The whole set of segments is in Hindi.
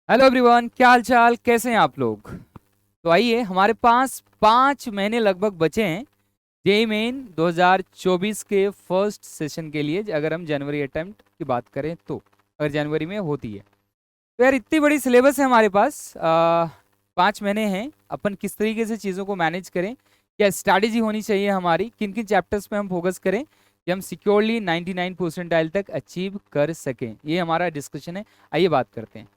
हेलो एवरीवन, क्या हाल चाल, कैसे हैं आप लोग। तो आइए, हमारे पास 5 महीने लगभग बचे हैं जेई मेन 2024 के फर्स्ट सेशन के लिए। अगर हम जनवरी अटेम्प्ट की बात करें तो अगर जनवरी में होती है तो यार इतनी बड़ी सिलेबस है हमारे पास। 5 महीने हैं, अपन किस तरीके से चीज़ों को मैनेज करें, क्या स्ट्रैटेजी होनी चाहिए हमारी, किन किन चैप्टर्स पे हम फोकस करें कि हम सिक्योरली 99 परसेंटाइल तक अचीव कर सकें, ये हमारा डिस्कशन है। आइए बात करते हैं।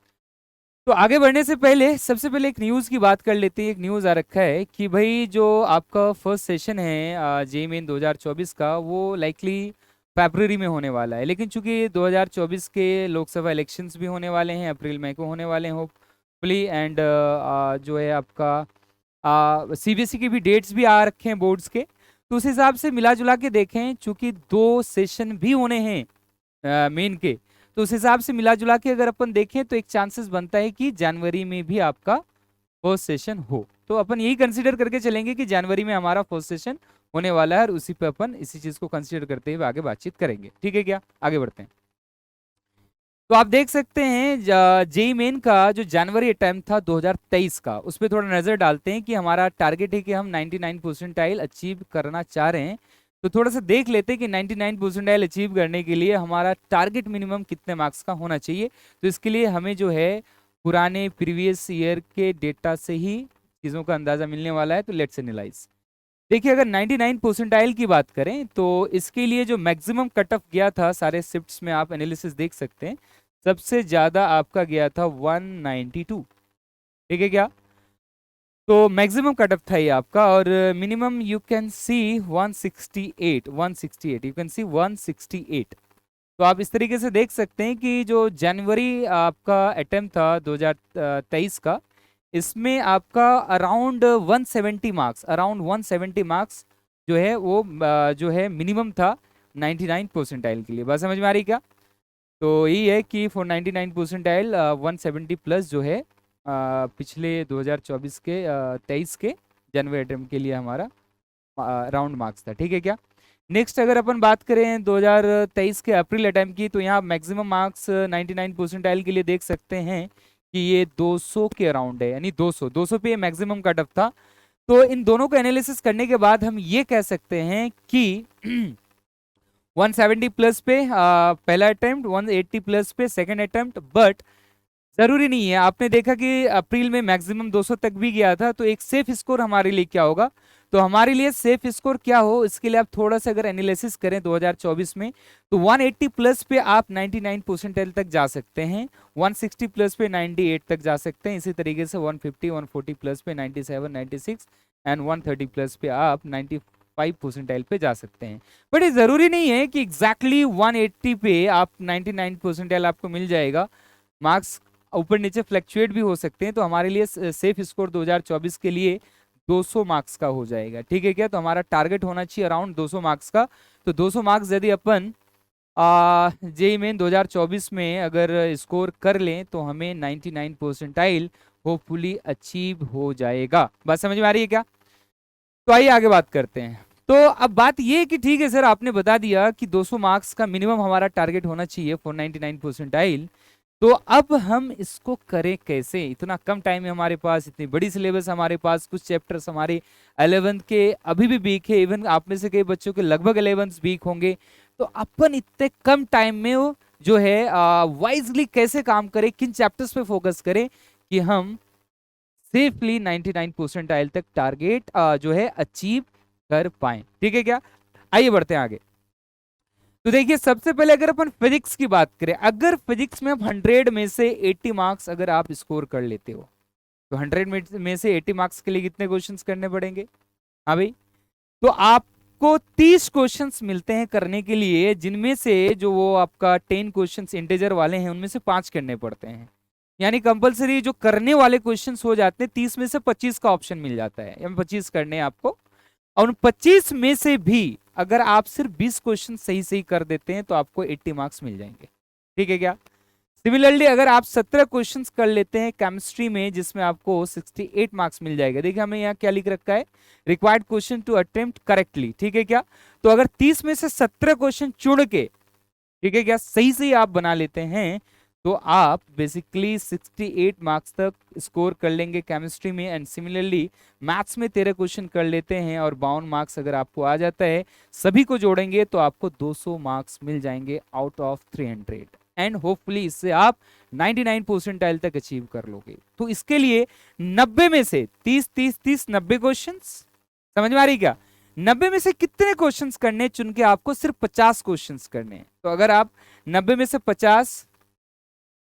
तो आगे बढ़ने से पहले सबसे पहले एक न्यूज़ की बात कर लेते हैं। एक न्यूज़ आ रखा है कि भाई जो आपका फर्स्ट सेशन है जेई मेन 2024 का, वो लाइकली फरवरी में होने वाला है। लेकिन चूंकि 2024 के लोकसभा इलेक्शंस भी होने वाले हैं, अप्रैल मई को होने वाले हैं होपफुली, एंड जो है आपका सीबीएसई के भी डेट्स भी आ रखे हैं बोर्ड्स के। तो उस हिसाब से मिला जुला के देखें, चूंकि 2 सेशन भी होने हैं मेन के, तो उस हिसाब से मिला जुला के अगर अपन देखें तो एक चांसेस बनता है कि जनवरी में भी आपका फर्स्ट सेशन हो। तो अपन यही कंसीडर करके चलेंगे कि जनवरी में हमारा फर्स्ट सेशन होने वाला है, और उसी पे अपन इसी चीज को कंसीडर करते हुए आगे बातचीत करेंगे। ठीक है, क्या आगे बढ़ते हैं। तो आप देख सकते हैं जेई मेन का जो जनवरी अटेम्प्ट था 2023 का, उस पर थोड़ा नजर डालते हैं कि हमारा टारगेट है कि हम 99 परसेंटाइल अचीव करना चाह रहे हैं। तो थोड़ा सा देख लेते हैं कि 99 परसेंटाइल अचीव करने के लिए हमारा टारगेट मिनिमम कितने मार्क्स का होना चाहिए। तो इसके लिए हमें जो है पुराने प्रीवियस ईयर के डेटा से ही चीज़ों का अंदाजा मिलने वाला है। तो लेट्स एनालाइज। देखिए, अगर 99 परसेंटाइल की बात करें तो इसके लिए जो मैक्सिमम कट ऑफ गया था सारे शिफ्ट्स में, आप एनालिसिस देख सकते हैं, सबसे ज्यादा आपका गया था 192। ठीक है क्या। तो मैक्सिमम कट ऑफ था ये आपका, और minimum you can see 168, 168, you can see 168। तो आप इस तरीके से देख सकते हैं कि जो जनवरी आपका अटेम्प्ट था 2023 का, इसमें आपका अराउंड 170 मार्क्स, अराउंड 170 मार्क्स जो है वो जो है मिनिमम था 99 परसेंटाइल के लिए। बात समझ में आ रही क्या। तो यही है कि फॉर 99 परसेंटाइल 170 प्लस जो है पिछले 2024 के 23 के जनवरी अटेम्प्ट के लिए हमारा राउंड मार्क्स था। ठीक है क्या। नेक्स्ट अगर अपन बात करें 2023 के अप्रैल अटेम्प्ट की, तो यहाँ मैक्सिमम मार्क्स 99 परसेंटाइल के लिए देख सकते हैं कि ये 200 के अराउंड है, यानी 200 पे मैक्सिमम कट ऑफ था। तो इन दोनों को एनालिसिस करने के बाद हम ये कह सकते हैं कि 170 प्लस पे पहला अटेम्प्ट, 180 प्लस पे सेकंड अटेम्प्ट। बट जरूरी नहीं है, आपने देखा कि अप्रैल में मैक्सिमम 200 तक भी गया था। तो एक सेफ स्कोर हमारे लिए क्या होगा, तो हमारे लिए सेफ स्कोर क्या हो, इसके लिए आप थोड़ा सा अगर एनालिसिस करें 2024 में, तो 180 प्लस पे आप 99 परसेंटाइल तक जा सकते हैं, 160 प्लस पे 98 तक जा सकते हैं, इसी तरीके से 150 140 प्लस पे 97 96, एंड 130 प्लस पे आप 95 परसेंटाइल पे जा सकते हैं। बट ये जरूरी नहीं है कि एग्जैक्टली 180 पे आप 99 परसेंटाइल आपको मिल जाएगा। मार्क्स ऊपर नीचे फ्लक्चुएट भी हो सकते हैं। तो हमारे लिए सेफ स्कोर 2024 के लिए 200 मार्क्स का हो जाएगा। ठीक है क्या। तो हमारा टारगेट होना चाहिए अराउंड 200 मार्क्स का। तो 200 मार्क्स यदि अपन जेई मेन 2024 में अगर स्कोर कर लें तो हमें 99 परसेंटाइल होपफुली अचीव हो जाएगा। बात समझ में आ रही है क्या। तो आइए आगे बात करते हैं। तो अब बात ये है कि ठीक है सर, आपने बता दिया कि 200 मार्क्स का मिनिमम हमारा टारगेट होना चाहिए फॉर 99 परसेंटाइल। तो अब हम इसको करें कैसे, इतना कम टाइम है हमारे पास, इतनी बड़ी सिलेबस हमारे पास, कुछ चैप्टर्स हमारे 11th के अभी भी वीक है, इवन आप में से कई बच्चों के लगभग 11th वीक होंगे। तो अपन इतने कम टाइम में वो जो है वाइजली कैसे काम करें, किन चैप्टर्स पे फोकस करें कि हम सेफली 99 परसेंटाइल तक टारगेट जो है अचीव कर पाए। ठीक है क्या। आइए बढ़ते हैं आगे। तो देखिए, सबसे पहले अगर अपन फिजिक्स की बात करें, अगर फिजिक्स में आप 100 में से 80 मार्क्स अगर आप स्कोर कर लेते हो, तो 100 में से 80 मार्क्स के लिए कितने क्वेश्चंस करने पड़ेंगे। हाँ भाई। तो आपको 30 क्वेश्चंस मिलते हैं करने के लिए, जिनमें से जो वो आपका 10 क्वेश्चंस इंटीजर वाले हैं उनमें से 5 करने पड़ते हैं। यानी कंपलसरी जो करने वाले क्वेश्चंस हो जाते हैं, 30 में से 25 का ऑप्शन मिल जाता है, या 25 करने हैं आपको। और उन 25 में से भी अगर आप सिर्फ 20 क्वेश्चन सही सही कर देते हैं तो आपको 80 मार्क्स मिल जाएंगे। ठीक है क्या। सिमिलरली अगर आप 17 क्वेश्चंस कर लेते हैं केमिस्ट्री में, जिसमें आपको 68 मार्क्स मिल जाएगा। देखिए हमें यहाँ क्या लिख रखा है, required question to attempt correctly. ठीक है क्या। तो अगर 30 में से 17 क्वेश्चन चुन के, ठीक है क्या, सही सही आप बना लेते हैं, तो आप बेसिकली 68 मार्क्स तक स्कोर कर लेंगे केमिस्ट्री में। एंड सिमिलरली मैथ्स में 13 क्वेश्चन कर लेते हैं और 52 मार्क्स अगर आपको आ जाता है, सभी को जोड़ेंगे तो आपको 200 मार्क्स मिल जाएंगे आउट ऑफ 300। एंड होपफुली इससे आप 99 परसेंटाइल तक अचीव कर लोगे। तो इसके लिए 90 में से 30 30 30 90 क्वेश्चंस, समझ में आ रही क्या? 90 में से कितने क्वेश्चंस करने, चुन के आपको सिर्फ 50 क्वेश्चंस करने हैं। तो अगर आप 90 में से 50,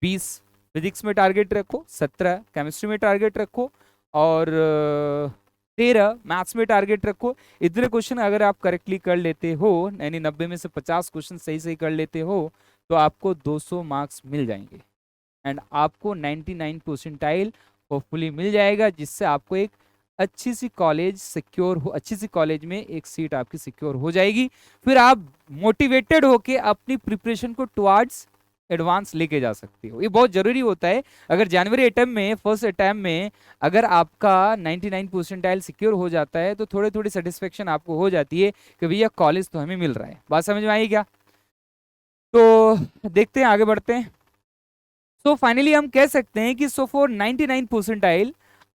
20 फिजिक्स में टारगेट रखो, 17 केमिस्ट्री में टारगेट रखो और 13 मैथ्स में टारगेट रखो। इतने क्वेश्चन अगर आप करेक्टली कर लेते हो, यानी 90 में से 50 क्वेश्चन सही सही कर लेते हो, तो आपको 200 मार्क्स मिल जाएंगे एंड आपको 99 परसेंटाइल होपफुली मिल जाएगा, जिससे आपको एक अच्छी सी कॉलेज सिक्योर हो, अच्छी सी कॉलेज में एक सीट आपकी सिक्योर हो जाएगी। फिर आप मोटिवेटेड होके अपनी प्रिपरेशन को टुवर्ड्स एडवांस लेके जा सकते हो। ये बहुत जरूरी होता है। अगर जनवरी अटेम्प्ट में, फर्स्ट अटेम्प्ट में अगर आपका 99 परसेंटाइल सिक्योर हो जाता है, तो थोड़ी थोड़ी सेटिस्फेक्शन आपको हो जाती है कि भैया कॉलेज तो हमें मिल रहा है। बात समझ में आई क्या? तो देखते हैं, आगे बढ़ते हैं। तो फाइनली हम कह सकते हैं कि सो फॉर 99 परसेंटाइल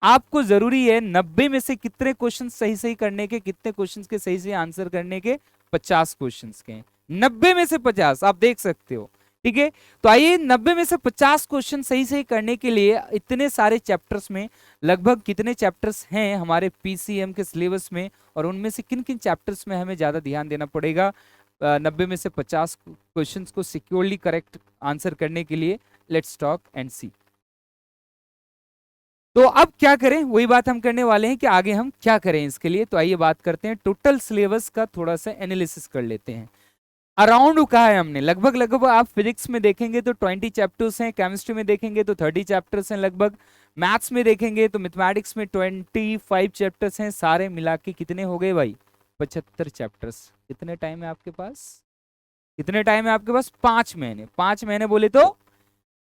आपको जरूरी है 90 में से कितने क्वेश्चन सही सही करने के, कितने क्वेश्चन के सही सही आंसर करने के, 50 क्वेश्चन के। 90 में से 50 आप देख सकते हो, ठीक है। तो आइए 90 में से 50 क्वेश्चन सही सही करने के लिए इतने सारे चैप्टर्स में लगभग कितने चैप्टर्स हैं हमारे पीसीएम के सिलेबस में, और उनमें से किन किन चैप्टर्स में हमें ज्यादा ध्यान देना पड़ेगा 90 में से 50 क्वेश्चंस को सिक्योरली करेक्ट आंसर करने के लिए। लेट्स टॉक एंड सी। तो अब क्या करें, वही बात हम करने वाले हैं कि आगे हम क्या करें इसके लिए। तो आइए बात करते हैं, टोटल सिलेबस का थोड़ा सा एनालिसिस कर लेते हैं। अराउंड कहा है हमने, लगभग लगभग आप फिजिक्स में देखेंगे तो 20 चैप्टर्स हैं, केमिस्ट्री में देखेंगे तो 30 चैप्टर्स हैं लगभग, मैथ्स में देखेंगे तो मैथमेटिक्स में 25 चैप्टर्स हैं। सारे मिला के कितने हो गए भाई? 75 चैप्टर्स। कितने टाइम है आपके पास? कितने टाइम है आपके पास? 5 महीने। 5 महीने बोले तो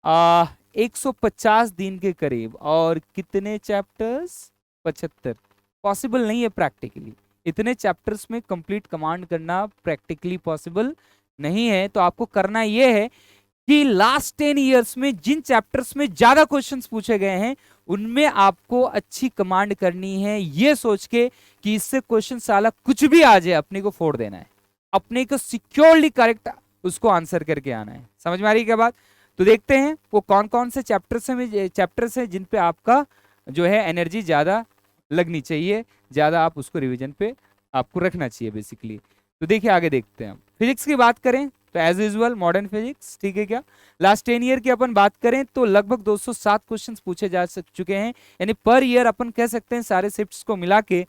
150 दिन के करीब। और कितने चैप्टर्स? 75। पॉसिबल नहीं है प्रैक्टिकली, इतने चैप्टर्स में कंप्लीट कमांड करना प्रैक्टिकली पॉसिबल नहीं है। तो आपको करना यह है कि लास्ट 10 इयर्स में जिन चैप्टर्स में ज्यादा क्वेश्चंस पूछे गए हैं, उनमें आपको अच्छी कमांड करनी है, ये सोच के कि इससे क्वेश्चन साला कुछ भी आ जाए अपने को फोड़ देना है, अपने को सिक्योरली करेक्ट उसको आंसर करके आना है। समझ में आ रही है क्या बात? तो देखते हैं वो कौन कौन से चैप्टर्स हैं जिन पे आपका जो है एनर्जी ज्यादा लगनी चाहिए, ज्यादा आप उसको रिवीजन पे आपको रखना चाहिए बेसिकली। तो देखिए आगे देखते हैं। फिजिक्स की बात करें तो एज यूजुअल मॉडर्न फिजिक्स, ठीक है क्या। लास्ट 10 ईयर की अपन बात करें तो लगभग 207 क्वेश्चन पूछे जा चुके हैं, यानी पर ईयर अपन कह सकते हैं सारे शिफ्ट्स को मिला के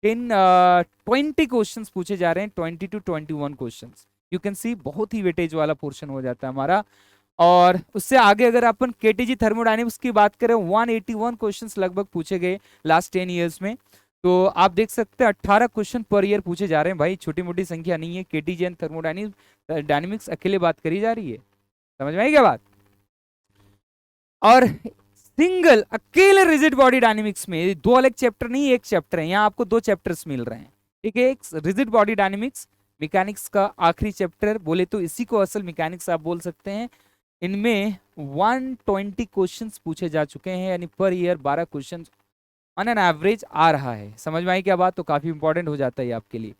20 क्वेश्चन पूछे जा रहे हैं, 20 to 21 question. You can see बहुत ही वेटेज वाला पोर्शन हो जाता है हमारा। और उससे आगे अगर अपन केटीजी थर्मोडायनेमिक्स की बात करें, 181 क्वेश्चंस लगभग पूछे गए लास्ट 10 इयर्स में। तो आप देख सकते हैं 18 क्वेश्चन पर ईयर पूछे जा रहे हैं भाई, छोटी मोटी संख्या नहीं है। केटीजी एंड थर्मोडायनेमिक्स अकेले बात करी जा रही है, समझ में आई क्या बात? और सिंगल अकेले रिजिड बॉडी डायनेमिक्स में 2 अलग चैप्टर नहीं, एक चैप्टर है, यहाँ आपको 2 चैप्टर्स मिल रहे हैं, ठीक है। एक रिजिड बॉडी डायनेमिक्स मैकेनिक्स का आखिरी चैप्टर बोले तो इसी को असल मैकेनिक्स आप बोल सकते हैं। इनमें 120 क्वेश्चंस पूछे जा चुके हैं, यानी per year 12 questions on an average आ रहा है। समझ में आई क्या बात? तो काफी इंपॉर्टेंट हो जाता है आपके लिए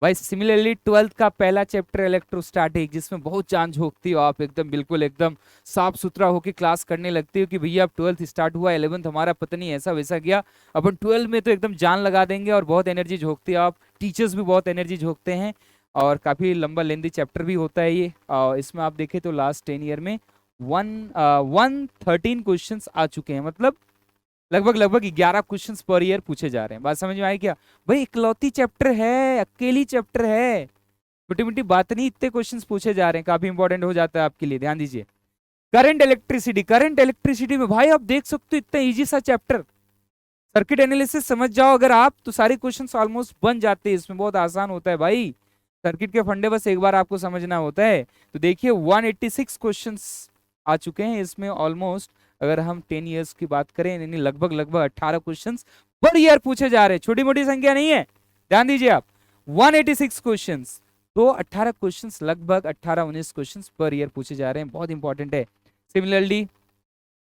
भाई। सिमिलरली 12th का पहला चैप्टर इलेक्ट्रोस्टैटिक, जिसमें बहुत जान झोंकती हो आप, एकदम बिल्कुल एकदम साफ सुथरा होकर क्लास करने लगती हो कि भैया अब 12th स्टार्ट हुआ, 11th हमारा पता नहीं ऐसा वैसा गया, अपन 12 में तो एकदम जान लगा देंगे और बहुत एनर्जी झोंकती हो आप। टीचर्स भी बहुत एनर्जी झोंकते हैं और काफी लंबा लेंदी चैप्टर भी होता है ये। इसमें आप देखें तो लास्ट 10 ईयर में 113 क्वेश्चंस आ चुके हैं, मतलब लगभग लगभग 11 क्वेश्चंस पर ईयर पूछे जा रहे हैं। बात समझ में आई क्या भाई? इकलौती चैप्टर है, अकेली चैप्टर है, छोटी मोटी बात नहीं, इतने क्वेश्चंस पूछे जा रहे हैं, काफी इंपॉर्टेंट हो जाता है आपके लिए। ध्यान दीजिए करंट इलेक्ट्रिसिटी, करंट इलेक्ट्रिसिटी में भाई आप देख सकते हो इतना इजी सा चैप्टर, सर्किट एनालिसिस समझ जाओ अगर आप तो सारे क्वेश्चंस ऑलमोस्ट बन जाते हैं इसमें, बहुत आसान होता है भाई। सर्किट के फंडे बस एक बार आपको समझना होता है। तो देखिए 186 क्वेश्चंस आ चुके हैं इसमें ऑलमोस्ट, अगर हम 10 इयर्स की बात करें, यानी लगभग लगभग 18 क्वेश्चंस पर ईयर पूछे जा रहे हैं, छोटी मोटी संख्या नहीं है। ध्यान दीजिए आप 186 क्वेश्चंस, तो 18 क्वेश्चंस लगभग 18-19 क्वेश्चंस पर ईयर पूछे जा रहे हैं, बहुत इंपॉर्टेंट है। सिमिलरली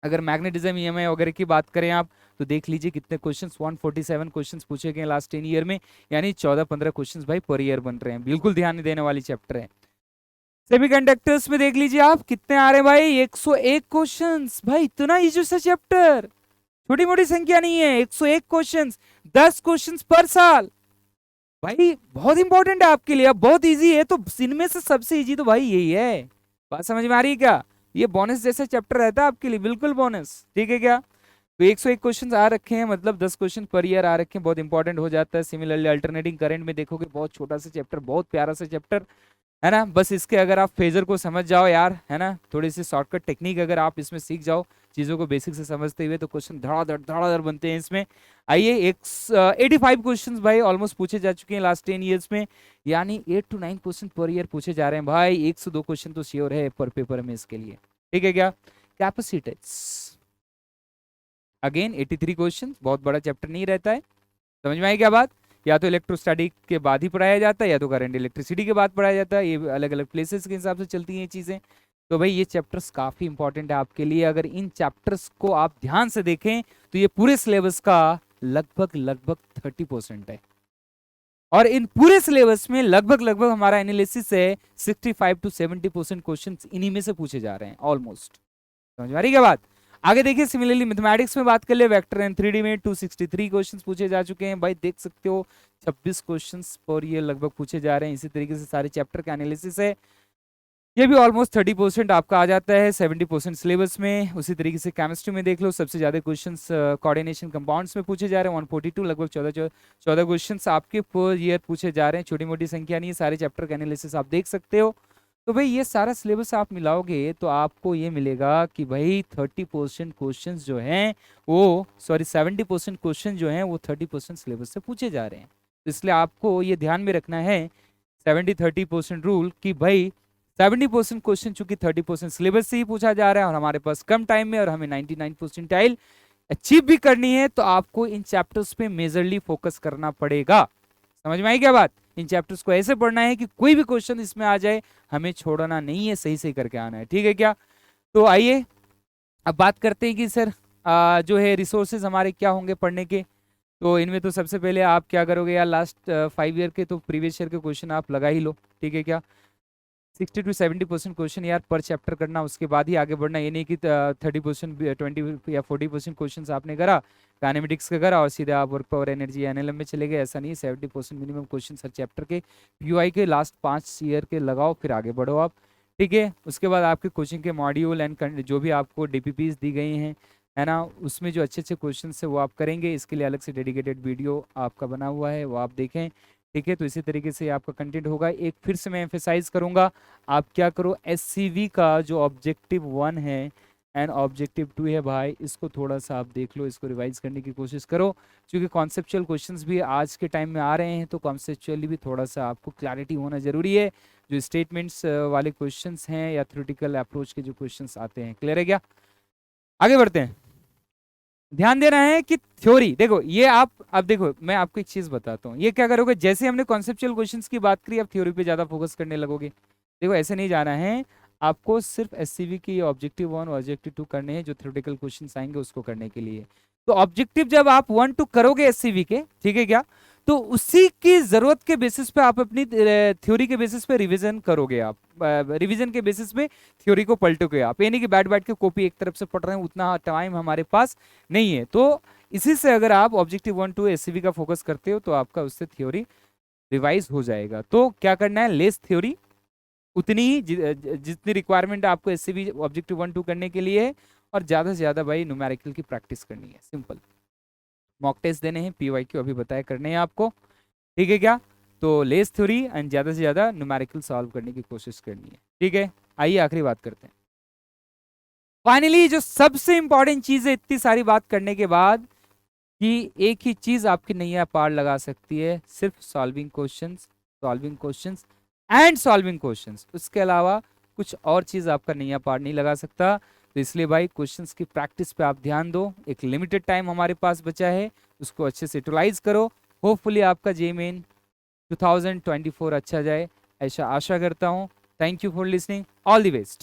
अगर मैग्नेटिज्म ईएमआई वगैरह की बात करें आप, तो देख लीजिए कितने क्वेश्चंस, 147 क्वेश्चंस पूछे गए लास्ट 10 ईयर में, यानी 14-15 क्वेश्चंस भाई पर ईयर बन रहे हैं। बिल्कुल ध्यान देने वाली चैप्टर है। सेमीकंडक्टर्स में देख लीजिए आप कितने आ रहे हैं भाई, 101 क्वेश्चंस। भाई इतना इजी सा चैप्टर, छोटी मोटी संख्या नहीं है। 101 क्वेश्चंस, 10 क्वेश्चंस पर साल। भाई बहुत इंपॉर्टेंट है आपके लिए, अब बहुत इजी है। तो इनमें से सबसे इजी तो भाई यही है। बात समझ में आ रही है क्या? ये बोनस जैसा चैप्टर रहता है आपके लिए, बिल्कुल बोनस, ठीक है क्या? तो 101 क्वेश्चन आ रखे हैं, मतलब 10 क्वेश्चन पर ईयर आ रखे हैं, बहुत इंपॉर्टेंट हो जाता है। सिमिलरली अल्टरनेटिंग करंट में देखोगे, बहुत छोटा सा चैप्टर, बहुत प्यारा सा चैप्टर है ना। बस इसके अगर आप फेजर को समझ जाओ यार, है ना, थोड़ी सी शॉर्टकट टेक्निक अगर आप इसमें सीख जाओ, चीजों को बेसिक से समझते हुए, तो क्वेश्चन धड़ाधड़ बनते हैं इसमें। आइए, 85 क्वेश्चंस भाई ऑलमोस्ट पूछे जा चुके हैं लास्ट 10 ईयर्स में, यानी 8 to 9 क्वेश्चन पर ईयर पूछे जा रहे हैं भाई। 102 क्वेश्चन तो श्योर है पर पेपर में इसके लिए, ठीक है क्या? कैपेसिटेंस अगेन 83 क्वेश्चन, बहुत बड़ा चैप्टर नहीं रहता है। समझ में आई क्या बात? या तो इलेक्ट्रोस्टैटिक के बाद ही पढ़ाया जाता है, या तो करंट इलेक्ट्रिसिटी के बाद पढ़ाया जाता है। ये अलग अलग प्लेसेस के हिसाब से चलती हैं ये चीजें। तो भाई ये चैप्टर्स काफी इंपॉर्टेंट है आपके लिए। अगर इन चैप्टर्स को आप ध्यान से देखें तो ये पूरे सिलेबस का लगभग 30% है, और इन पूरे सिलेबस में लगभग हमारा एनालिसिस है 65 to 70% क्वेश्चन इन्हीं में से पूछे जा रहे हैं ऑलमोस्ट। समझ में आ रही क्या बात? आगे देखिए, सिमिलरली मैथमेटिक्स में बात कर ले, वेक्टर एंड 3D में 263 क्वेश्चंस पूछे जा चुके हैं भाई, देख सकते हो 26 क्वेश्चंस पर ये लगभग पूछे जा रहे हैं। इसी तरीके से सारे चैप्टर का एनालिसिस है, ये भी ऑलमोस्ट 30% आपका आ जाता है, 70% सिलेबस में। उसी तरीके से केमिस्ट्री में देख लो, सबसे ज्यादा क्वेश्चंस कोऑर्डिनेशन कंपाउंड्स में पूछे जा रहे हैं, 142, लगभग 14 क्वेश्चंस आपके पर ईयर पूछे जा रहे हैं। छोटी मोटी संख्या नहीं है, सारे चैप्टर का एनालिसिस आप देख सकते हो। तो भाई ये सारा सिलेबस आप मिलाओगे तो आपको ये मिलेगा कि भाई 30% क्वेश्चन जो हैं वो, सॉरी 70% क्वेश्चन जो हैं वो 30% सिलेबस से पूछे जा रहे हैं। तो इसलिए आपको ये ध्यान में रखना है 70-30% रूल, कि भाई 70% क्वेश्चन चूंकि 30% सिलेबस से ही पूछा जा रहा है, और हमारे पास कम टाइम में, और हमें 99% अचीव भी करनी है, तो आपको इन चैप्टर्स पे मेजरली फोकस करना पड़ेगा। समझ में आई क्या बात? इन चैप्टर्स को ऐसे पढ़ना है कि कोई भी क्वेश्चन इसमें आ जाए हमें छोड़ना नहीं है, सही सही करके आना है, ठीक है क्या? तो आइए अब बात करते हैं कि सर जो है रिसोर्सेज हमारे क्या होंगे पढ़ने के। तो इनमें तो सबसे पहले आप क्या करोगे यार, लास्ट 5 ईयर के तो प्रीवियस ईयर के क्वेश्चन आप लगा ही लो, ठीक है क्या? 60 to 70% क्वेश्चन यार पर चैप्टर करना, उसके बाद ही आगे बढ़ना। ये नहीं कि 30%, 20 या 40% क्वेश्चन आपने करा, काइनेमेटिक्स का करा और सीधे आप वर्क पावर एनर्जी एनएलएम में चले गए, ऐसा नहीं। 70% मिनिमम क्वेश्चन हर चैप्टर के पीयूआई के लास्ट 5 ईयर के लगाओ, फिर आगे बढ़ो आप, ठीक है? उसके बाद आपके कोचिंग के मॉड्यूल एंड जो भी आपको डीपीपीज दी गई हैं, है ना, उसमें जो अच्छे अच्छे क्वेश्चन है वो आप करेंगे। इसके लिए अलग से डेडिकेटेड वीडियो आपका बना हुआ है, वो आप देखें, ठीक है? तो इसी तरीके से आपका कंटेंट होगा। एक फिर से मैं एम्फेसाइज करूंगा, आप क्या करो, एससीवी का जो ऑब्जेक्टिव 1 है एंड ऑब्जेक्टिव 2 है भाई, इसको थोड़ा सा आप देख लो, इसको रिवाइज करने की कोशिश करो, क्योंकि कॉन्सेप्चुअल क्वेश्चंस भी आज के टाइम में आ रहे हैं, तो कॉन्सेप्चुअली भी थोड़ा सा आपको क्लैरिटी होना जरूरी है। जो स्टेटमेंट्स वाले क्वेश्चंस हैं या थ्योरेटिकल अप्रोच के जो क्वेश्चंस आते हैं, क्लियर है क्या? आगे बढ़ते हैं। ध्यान देना है कि थ्योरी देखो, ये आप अब देखो मैं आपको एक चीज बताता हूँ, ये क्या करोगे, जैसे हमने कॉन्सेप्चुअल क्वेश्चंस की बात करी, अब थ्योरी पे ज्यादा फोकस करने लगोगे। देखो ऐसे नहीं जाना है, आपको सिर्फ एससीवी की ऑब्जेक्टिव 1 और ऑब्जेक्टिव 2 करने हैं, जो थ्योरेटिकल क्वेश्चंस आएंगे उसको करने के लिए। तो ऑब्जेक्टिव जब आप 1-2 करोगे एससीवी के, ठीक है क्या, तो उसी की जरूरत के बेसिस पे आप अपनी थ्योरी के बेसिस पे रिवीजन करोगे, आप रिवीजन के बेसिस पे थ्योरी को पलटोगे आप। ये नहीं कि बैठ बैठ के कॉपी एक तरफ से पढ़ रहे हैं, उतना टाइम हमारे पास नहीं है। तो इसी से अगर आप ऑब्जेक्टिव 1-2 एससीवी का फोकस करते हो तो आपका उससे थ्योरी रिवाइज हो जाएगा। तो क्या करना है, लेस थ्योरी, उतनी ही जितनी रिक्वायरमेंट आपको एससीवी ऑब्जेक्टिव 1-2 करने के लिए है, और ज्यादा से ज्यादा भाई न्यूमेरिकल की प्रैक्टिस करनी है, सिंपल। मॉक टेस्ट देने हैं, पीवाई क्यू अभी बताया करने हैं आपको, ठीक है क्या? तो लेस थ्योरी एंड ज्यादा से ज्यादा न्यूमेरिकल सॉल्व करने की कोशिश करनी है, ठीक है? आइए आखिरी बात करते हैं। फाइनली जो सबसे इंपॉर्टेंट चीज है इतनी सारी बात करने के बाद, कि एक ही चीज आपकी नैया पार लगा सकती है, सिर्फ solving questions and solving questions. उसके अलावा कुछ और चीज आपका नैया पार नहीं लगा सकता। तो इसलिए भाई क्वेश्चंस की प्रैक्टिस पे आप ध्यान दो, एक लिमिटेड टाइम हमारे पास बचा है, उसको अच्छे से यूटिलाइज करो। होपफुली आपका जेईई मेन 2024 अच्छा जाए, ऐसा आशा करता हूँ। Thank you for listening, all the best.